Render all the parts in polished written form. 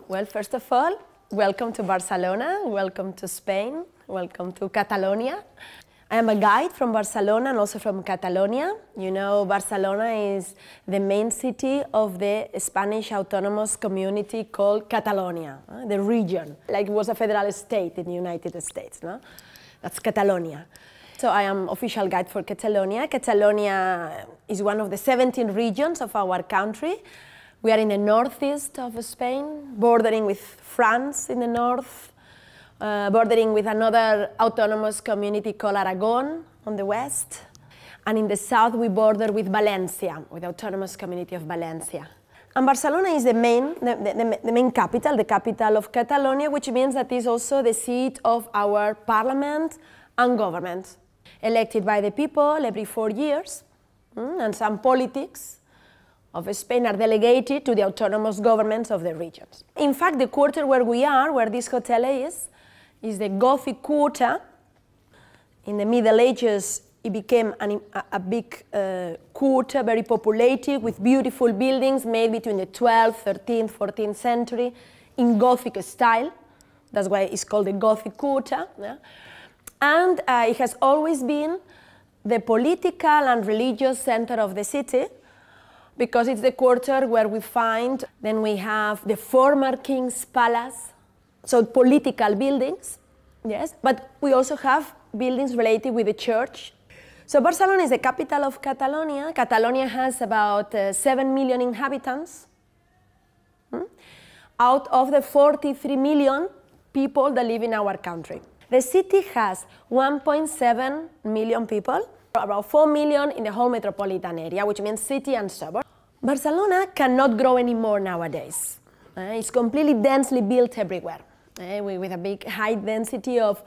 Well, first of all, welcome to Barcelona, welcome to Spain, welcome to Catalonia. I am a guide from Barcelona and also from Catalonia. You know, Barcelona is the main city of the Spanish autonomous community called Catalonia, the region, like it was a federal state in the United States, no? That's Catalonia. So I am official guide for Catalonia. Catalonia is one of the 17 regions of our country. We are in the northeast of Spain, bordering with France in the north, bordering with another autonomous community called Aragon on the west. And in the south, we border with Valencia, with the autonomous community of Valencia. And Barcelona is the main capital, the capital of Catalonia, which means that it is also the seat of our parliament and government, elected by the people every 4 years, and some politics of Spain are delegated to the autonomous governments of the regions. In fact, the quarter where we are, where this hotel is the Gothic Quarter. In the Middle Ages, it became a big quarter, very populated, with beautiful buildings made between the 12th, 13th, 14th century in Gothic style. That's why it's called the Gothic Quarter. Yeah? And it has always been the political and religious center of the city, because it's the quarter where we find, then we have the former king's palace, so political buildings, yes, but we also have buildings related with the church. So Barcelona is the capital of Catalonia. Catalonia has about 7 million inhabitants, out of the 43 million people that live in our country. The city has 1.7 million people, about 4 million in the whole metropolitan area, which means city and suburb. Barcelona cannot grow anymore nowadays. It's completely densely built everywhere, with a big high density of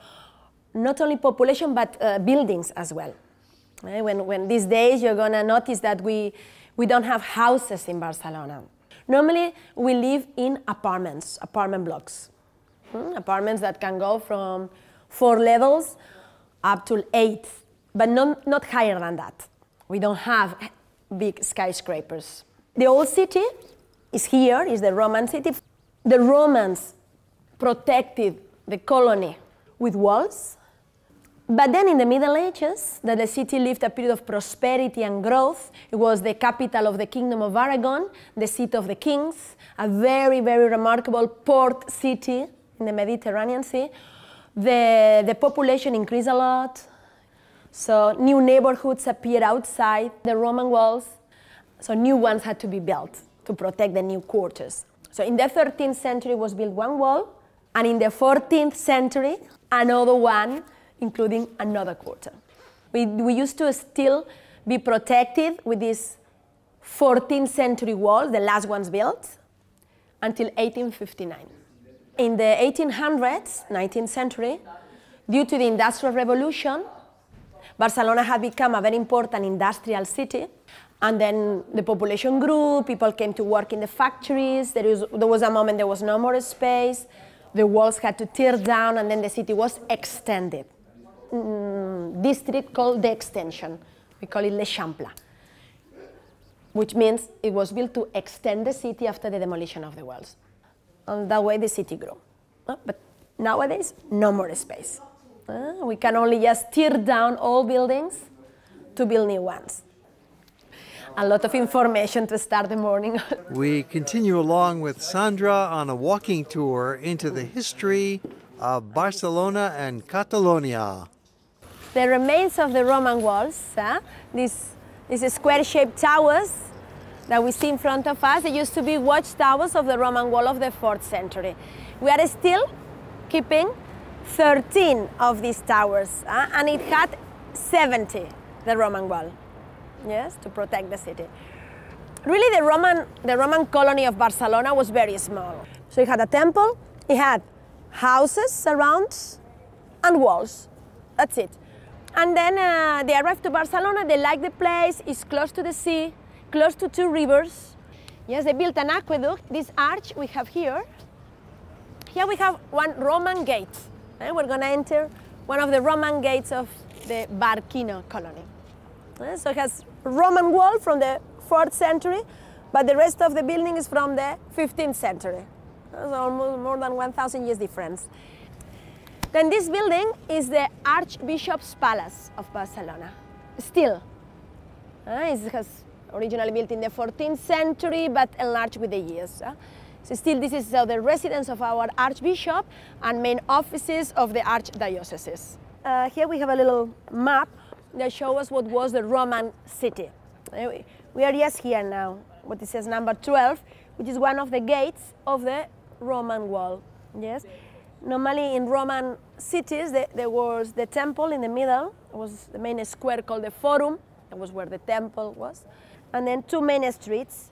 not only population, but buildings as well. When these days you're gonna notice that we don't have houses in Barcelona. Normally we live in apartments, apartment blocks. Apartments that can go from 4 levels up to 8. But not higher than that. We don't have big skyscrapers. The old city is here, is the Roman city. The Romans protected the colony with walls. But then in the Middle Ages, that the city lived a period of prosperity and growth. It was the capital of the Kingdom of Aragon, the seat of the kings, a very, very remarkable port city in the Mediterranean Sea. The population increased a lot. So new neighborhoods appeared outside the Roman walls. So new ones had to be built to protect the new quarters. So in the 13th century was built one wall, and in the 14th century, another one, including another quarter. We used to still be protected with these 14th century walls, the last ones built, until 1859. In the 1800s, 19th century, due to the Industrial Revolution, Barcelona had become a very important industrial city, and then the population grew, people came to work in the factories, there was a moment there was no more space, the walls had to tear down, and then the city was extended. District called the Extension, we call it l'Eixample, which means it was built to extend the city after the demolition of the walls. And that way the city grew. But nowadays, no more space. We can only just tear down old buildings to build new ones. A lot of information to start the morning. We continue along with Sandra on a walking tour into the history of Barcelona and Catalonia. The remains of the Roman walls, these square-shaped towers that we see in front of us, they used to be watchtowers of the Roman wall of the 4th century. We are still keeping 13 of these towers, and it had 70, the Roman wall, yes, to protect the city. Really, the Roman colony of Barcelona was very small. So it had a temple, it had houses around, and walls. That's it. And then they arrived to Barcelona, they liked the place, it's close to the sea, close to 2 rivers. Yes, they built an aqueduct, this arch we have here. Here we have one Roman gate. We're going to enter one of the Roman gates of the Barquino colony. So it has Roman wall from the 4th century, but the rest of the building is from the 15th century. That's almost more than 1,000 years difference. Then this building is the Archbishop's Palace of Barcelona. Still, it was originally built in the 14th century, but enlarged with the years. So still, this is the residence of our Archbishop and main offices of the Archdiocese. Here we have a little map that shows us what was the Roman city. We are just here now, what it says number 12, which is one of the gates of the Roman wall. Yes. Normally in Roman cities, there was the temple in the middle. It was the main square called the Forum. That was where the temple was. And then two main streets,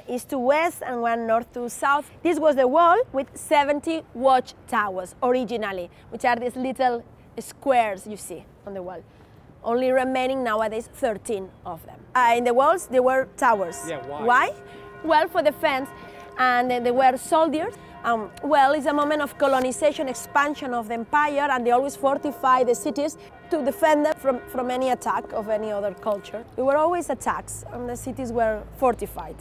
east to west and one north to south. This was the wall with 70 watchtowers originally, which are these little squares you see on the wall. Only remaining nowadays 13 of them. In the walls, there were towers. Yeah, why? Why? Well, for defense, and there were soldiers. Well, it's a moment of colonization, expansion of the empire, and they always fortify the cities to defend them from any attack of any other culture. There were always attacks, and the cities were fortified.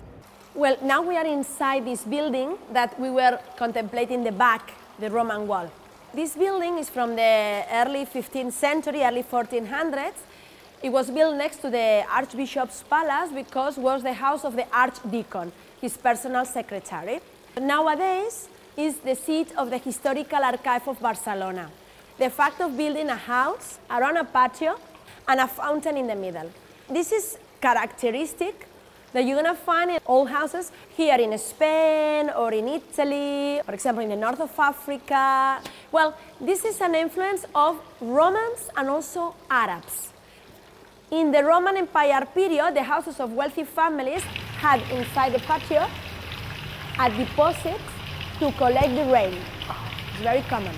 Well, now we are inside this building that we were contemplating the back, the Roman wall. This building is from the early 15th century, early 1400s. It was built next to the Archbishop's Palace because it was the house of the Archdeacon, his personal secretary. Nowadays, is the seat of the Historical Archive of Barcelona. The fact of building a house around a patio and a fountain in the middle. This is characteristic that you're going to find in old houses here in Spain or in Italy, for example, in the north of Africa. Well, this is an influence of Romans and also Arabs. In the Roman Empire period, the houses of wealthy families had inside the patio a deposit to collect the rain. It's very common.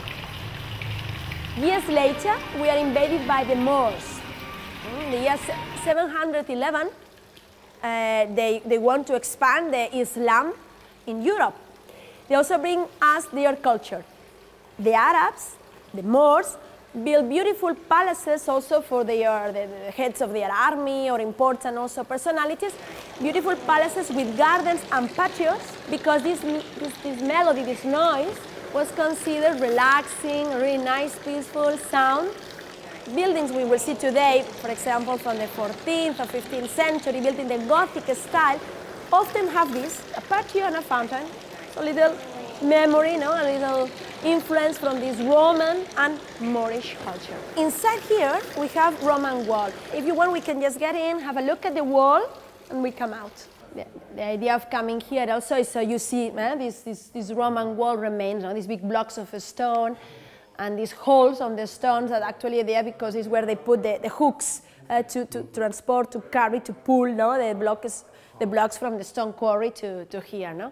Years later, we are invaded by the Moors. In the year 711, they want to expand the Islam in Europe. They also bring us their culture. The Arabs, the Moors, build beautiful palaces also for the heads of their army or important also personalities. Beautiful palaces with gardens and patios because this melody, this noise, was considered relaxing, really nice, peaceful sound. Buildings we will see today, for example, from the 14th or 15th century, built in the Gothic style, often have this, a patio and a fountain, a little memory, a little influence from this Roman and Moorish culture. Inside here, we have Roman wall. If you want, we can just get in, have a look at the wall, and we come out. The idea of coming here also is so you see this Roman wall remains, these big blocks of stone, and these holes on the stones that actually are there because it's where they put the hooks to transport, to carry, to pull the blocks from the stone quarry to here.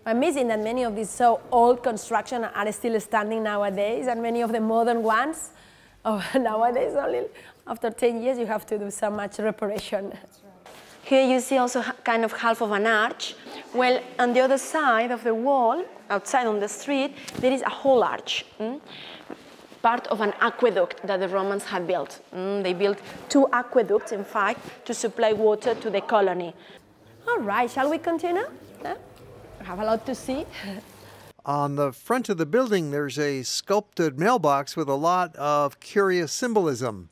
Amazing that many of these so old constructions are still standing nowadays, and many of the modern ones, nowadays only after 10 years you have to do so much reparation. Here you see also kind of half of an arch. Well, on the other side of the wall, outside on the street, there is a whole arch, part of an aqueduct that the Romans had built. They built 2 aqueducts, in fact, to supply water to the colony. All right, shall we continue? We have a lot to see. On the front of the building, there's a sculpted mailbox with a lot of curious symbolism.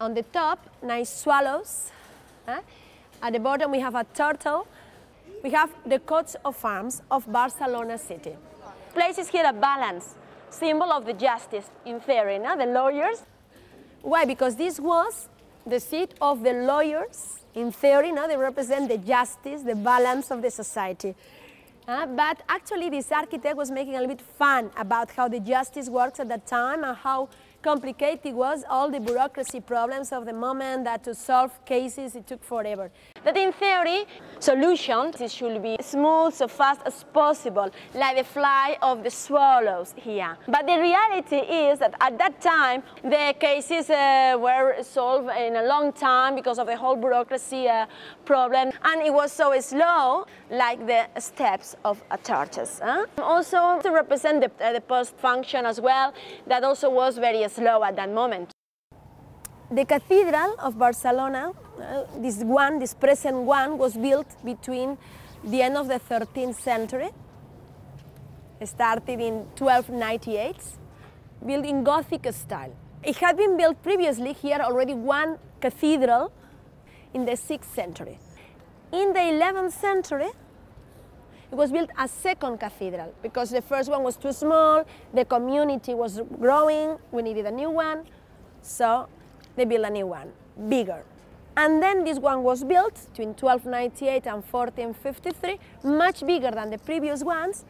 On the top, nice swallows. At the bottom, we have a turtle. We have the coats of arms of Barcelona city. Places here a balance, symbol of the justice, in theory, the lawyers. Why? Because this was the seat of the lawyers. In theory, they represent the justice, the balance of the society. But actually, this architect was making a little bit fun about how the justice works at that time and how complicated was all the bureaucracy problems of the moment that to solve cases it took forever. That in theory, solutions should be smooth, so fast as possible, like the flight of the swallows here. But the reality is that at that time, the cases were solved in a long time because of the whole bureaucracy problem, and it was so slow, like the steps of a tortoise. Also to represent the post function as well, that also was very slow at that moment. The Cathedral of Barcelona, this present one, was built between the end of the 13th century started in 1298, built in Gothic style. It had been built previously here already one cathedral in the 6th century. In the 11th century, it was built a second cathedral because the first one was too small, the community was growing, we needed a new one, so they built a new one, bigger. And then this one was built between 1298 and 1453, much bigger than the previous ones,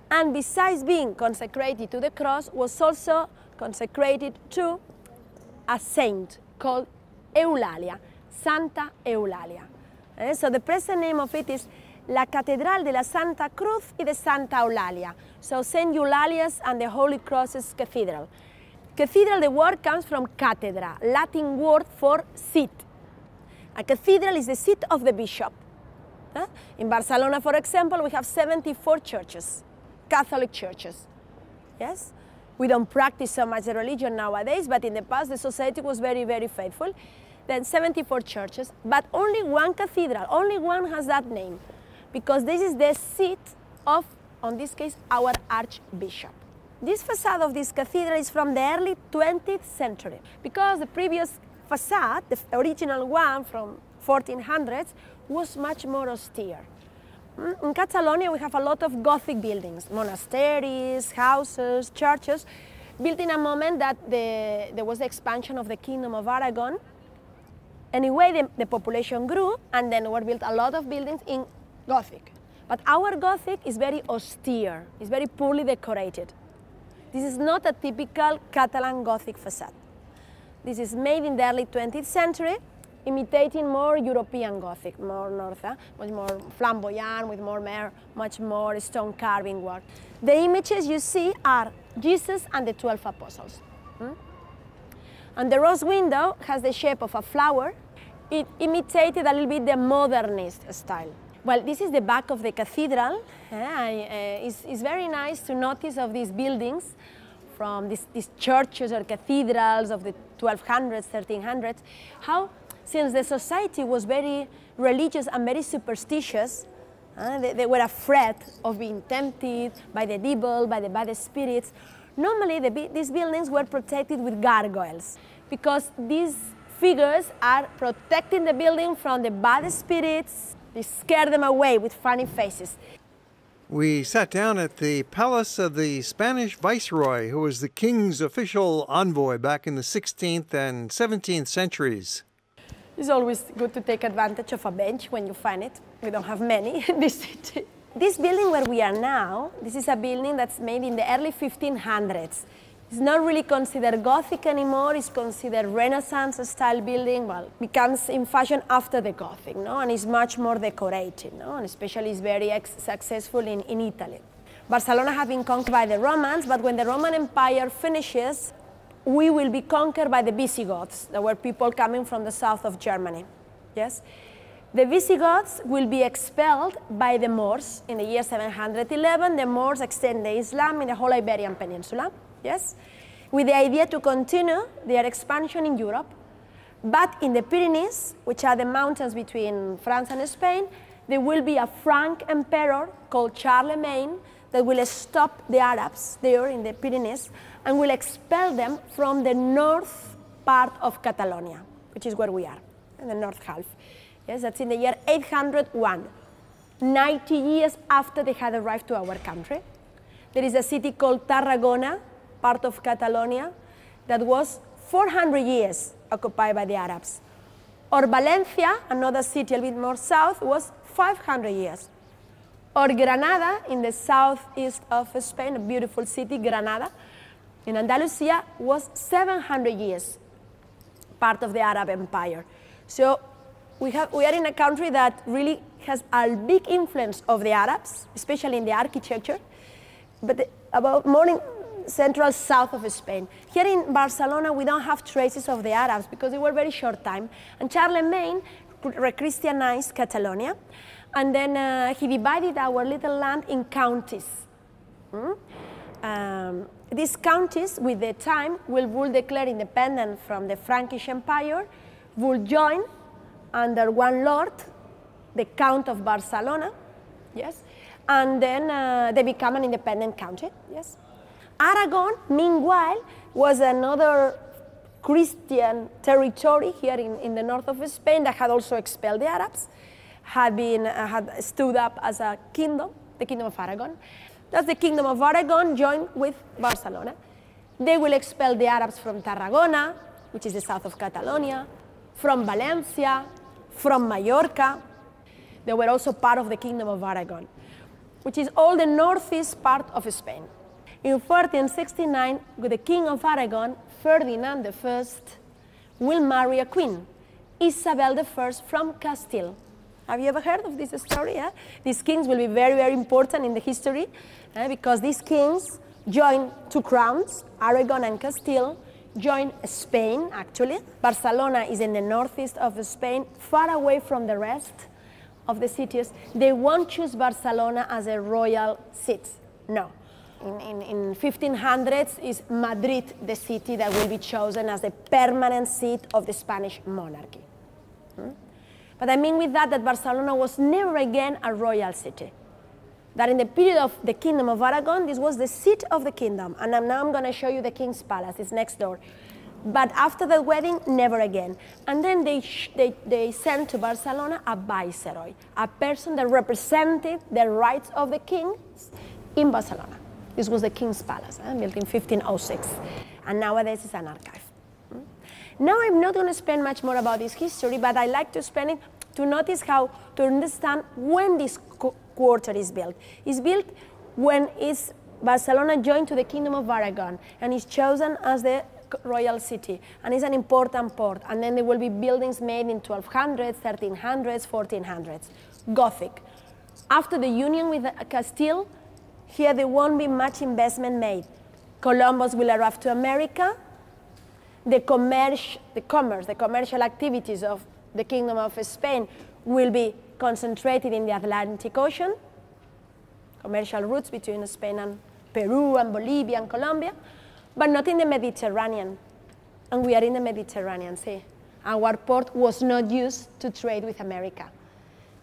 and besides being consecrated to the cross, was also consecrated to a saint called Eulalia, Santa Eulalia. So the present name of it is La Catedral de la Santa Cruz y de Santa Eulalia, so Saint Eulalia's and the Holy Cross's Cathedral. Cathedral, the word comes from cathedra, Latin word for seat. A cathedral is the seat of the bishop. In Barcelona, for example, we have 74 churches, Catholic churches. Yes? We don't practice so much the religion nowadays, but in the past the society was very, very faithful. Then 74 churches, but only one cathedral, only one has that name, because this is the seat of, in this case, our Archbishop. This facade of this cathedral is from the early 20th century, because the previous facade, the original one from 1400s, was much more austere. In Catalonia we have a lot of Gothic buildings, monasteries, houses, churches, built in a moment that there was the expansion of the Kingdom of Aragon. Anyway, the population grew, and then were built a lot of buildings in Gothic. But our Gothic is very austere, it's very poorly decorated. This is not a typical Catalan Gothic facade. This is made in the early 20th century, imitating more European Gothic, more north, much more flamboyant, with much more stone carving work. The images you see are Jesus and the 12 apostles. And the rose window has the shape of a flower. It imitated a little bit the modernist style. Well, this is the back of the cathedral. It's very nice to notice of these buildings from these churches or cathedrals of the 1200s, 1300s, how since the society was very religious and very superstitious, they were afraid of being tempted by the devil, by the bad spirits. Normally, these buildings were protected with gargoyles, because these figures are protecting the building from the bad spirits. They scare them away with funny faces. We sat down at the palace of the Spanish Viceroy, who was the king's official envoy back in the 16th and 17th centuries. It's always good to take advantage of a bench when you find it. We don't have many in this city. This building where we are now, this is a building that's made in the early 1500s. It's not really considered Gothic anymore, it's considered Renaissance-style building. Well, it becomes in fashion after the Gothic, no? And it's much more decorated, no? And especially it's very successful in Italy. Barcelona has been conquered by the Romans, but when the Roman Empire finishes, we will be conquered by the Visigoths. There were people coming from the south of Germany, yes? The Visigoths will be expelled by the Moors in the year 711. The Moors extend the Islam in the whole Iberian Peninsula. Yes, with the idea to continue their expansion in Europe. But in the Pyrenees, which are the mountains between France and Spain, there will be a Frank emperor called Charlemagne that will stop the Arabs there in the Pyrenees and will expel them from the north part of Catalonia, which is where we are, in the north half. Yes, that's in the year 801, 90 years after they had arrived to our country. There is a city called Tarragona, part of Catalonia, that was 400 years occupied by the Arabs. Or Valencia, another city a bit more south, was 500 years. Or Granada, in the southeast of Spain, a beautiful city, Granada, in Andalusia, was 700 years part of the Arab Empire. So we are in a country that really has a big influence of the Arabs, especially in the architecture, but about more in central south of Spain. Here in Barcelona, we don't have traces of the Arabs because they were very short time. And Charlemagne re-Christianized Catalonia, and then he divided our little land in counties. These counties, with the time, will declare independent from the Frankish Empire, will join under one lord, the Count of Barcelona, yes, and then they become an independent country, yes. Aragon, meanwhile, was another Christian territory here in the north of Spain that had also expelled the Arabs, had stood up as a kingdom, the Kingdom of Aragon. Thus the Kingdom of Aragon joined with Barcelona. They will expel the Arabs from Tarragona, which is the south of Catalonia, from Valencia, from Mallorca. They were also part of the Kingdom of Aragon, which is all the northeast part of Spain. In 1469, the King of Aragon, Ferdinand I, will marry a queen, Isabel I from Castile. Have you ever heard of this story? Yeah? These kings will be very, very important in the history because these kings join two crowns, Aragon and Castile, join Spain, actually. Barcelona is in the northeast of Spain, far away from the rest of the cities. They won't choose Barcelona as a royal seat, no. In 1500s is Madrid the city that will be chosen as the permanent seat of the Spanish monarchy. But I mean with that Barcelona was never again a royal city. That in the period of the Kingdom of Aragon, this was the seat of the kingdom. And now I'm going to show you the king's palace, it's next door. But after the wedding, never again. And then they sent to Barcelona a viceroy, a person that represented the rights of the kings in Barcelona. This was the King's Palace, built in 1506, and nowadays it's an archive. Now I'm not going to spend much more about this history, but I like to spend it to notice how, to understand when this quarter is built. It's built when Barcelona joined to the Kingdom of Aragon, and is chosen as the royal city, and it's an important port, and then there will be buildings made in 1200s, 1300s, 1400s, Gothic. After the union with Castile, here there won't be much investment made. Columbus will arrive to America. The commercial activities of the Kingdom of Spain will be concentrated in the Atlantic Ocean, commercial routes between Spain and Peru and Bolivia and Colombia, but not in the Mediterranean. And we are in the Mediterranean Sea. Our port was not used to trade with America.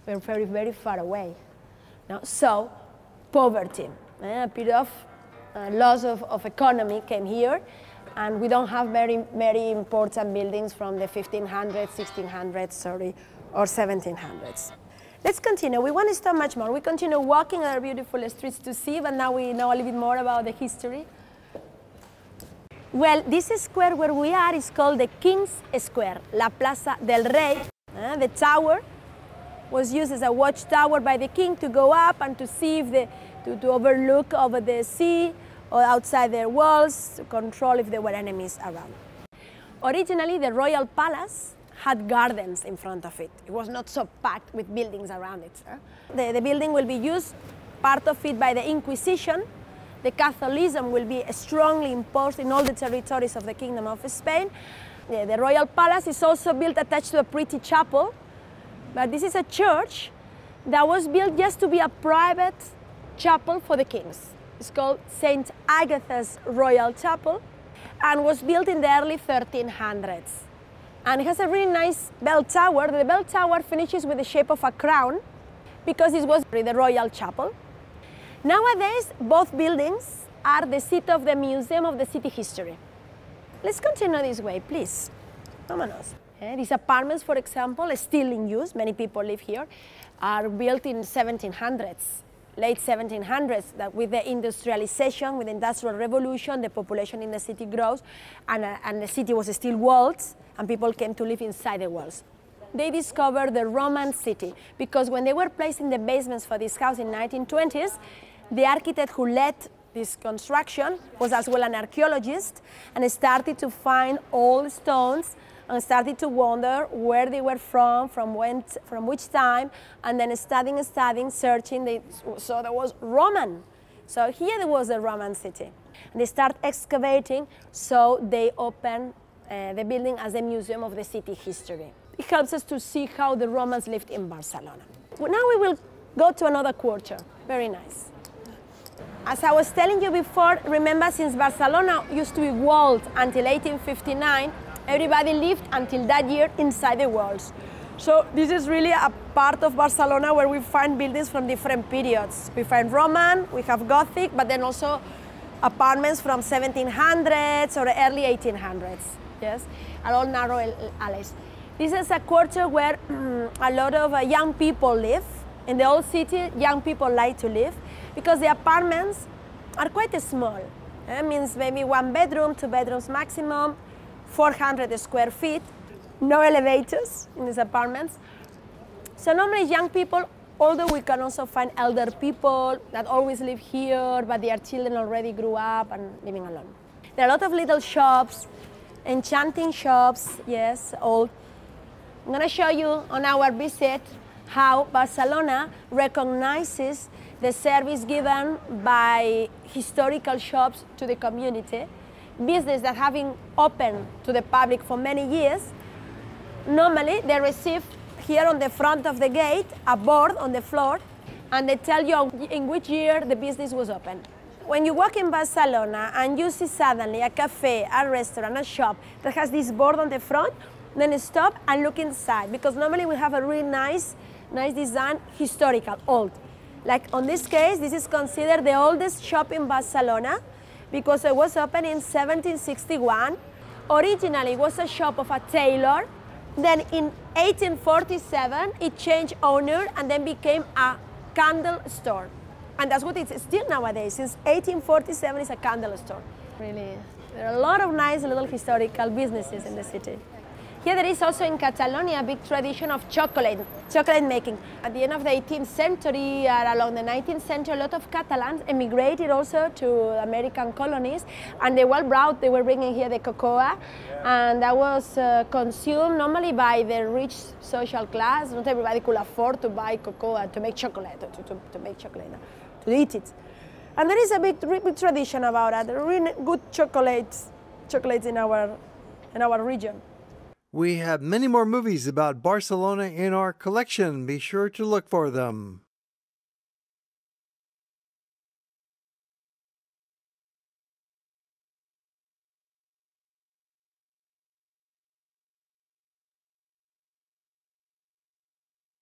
We're very, very far away. Now, so, poverty, a period of loss of economy came here, and we don't have very, very important buildings from the 1500s, 1600s, or 1700s. Let's continue. We want to stop much more. We continue walking our beautiful streets to see, but now we know a little bit more about the history. Well, this square where we are is called the King's Square, La Plaza del Rey. The tower was used as a watchtower by the king to go up and to see if to overlook over the sea or outside their walls, to control if there were enemies around. Originally, the royal palace had gardens in front of it. It was not so packed with buildings around it. The building will be used, part of it by the Inquisition. The Catholicism will be strongly imposed in all the territories of the Kingdom of Spain. The royal palace is also built attached to a pretty chapel, but this is a church that was built just to be a private chapel for the kings. It's called St. Agatha's Royal Chapel, and was built in the early 1300s. And it has a really nice bell tower. The bell tower finishes with the shape of a crown because it was the royal chapel. Nowadays, both buildings are the seat of the Museum of the City History. Let's continue this way, please. Vámonos. These apartments, for example, are still in use. Many people live here. Are built in 1700s, late 1700s. That with the industrialization, with the Industrial Revolution, the population in the city grows, and the city was still walled, and people came to live inside the walls. They discovered the Roman city, because when they were placing the basements for this house in the 1920s, the architect who led this construction was as well an archaeologist, and started to find old stones and started to wonder where they were from which time, and then studying, searching, so there was Roman. So here there was a Roman city. And they start excavating, so they open the building as a museum of the city history. It helps us to see how the Romans lived in Barcelona. Now we will go to another quarter. Very nice. As I was telling you before, remember, since Barcelona used to be walled until 1859, everybody lived until that year inside the walls. So this is really a part of Barcelona where we find buildings from different periods. We find Roman, we have Gothic, but then also apartments from 1700s or early 1800s, yes, and all narrow alleys. This is a quarter where a lot of young people live. In the old city, young people like to live because the apartments are quite small. It means maybe 1 bedroom, 2 bedrooms maximum, 400 square feet, no elevators in these apartments. So normally young people, although we can also find elder people that always live here, but their children already grew up and living alone. There are a lot of little shops, enchanting shops, yes, old. I'm going to show you on our visit how Barcelona recognizes the service given by historical shops to the community, business that have been open to the public for many years. Normally, they receive here on the front of the gate a board on the floor, and they tell you in which year the business was open. When you walk in Barcelona and you see suddenly a cafe, a restaurant, a shop that has this board on the front, then stop and look inside, because normally we have a really nice design, historical, old. Like on this case, this is considered the oldest shop in Barcelona because it was opened in 1761. Originally, it was a shop of a tailor. Then in 1847, it changed owner and then became a candle store. And that's what it's still nowadays. Since 1847, it's a candle store. Really, there are a lot of nice little historical businesses in the city. Here there is also in Catalonia a big tradition of chocolate making. At the end of the 18th century or along the 19th century, a lot of Catalans emigrated also to American colonies, and they were bringing here the cocoa, and that was consumed normally by the rich social class. Not everybody could afford to buy cocoa to make chocolate, to make chocolate, to eat it. And there is a big tradition about it, really good chocolates in our region. We have many more movies about Barcelona in our collection. Be sure to look for them.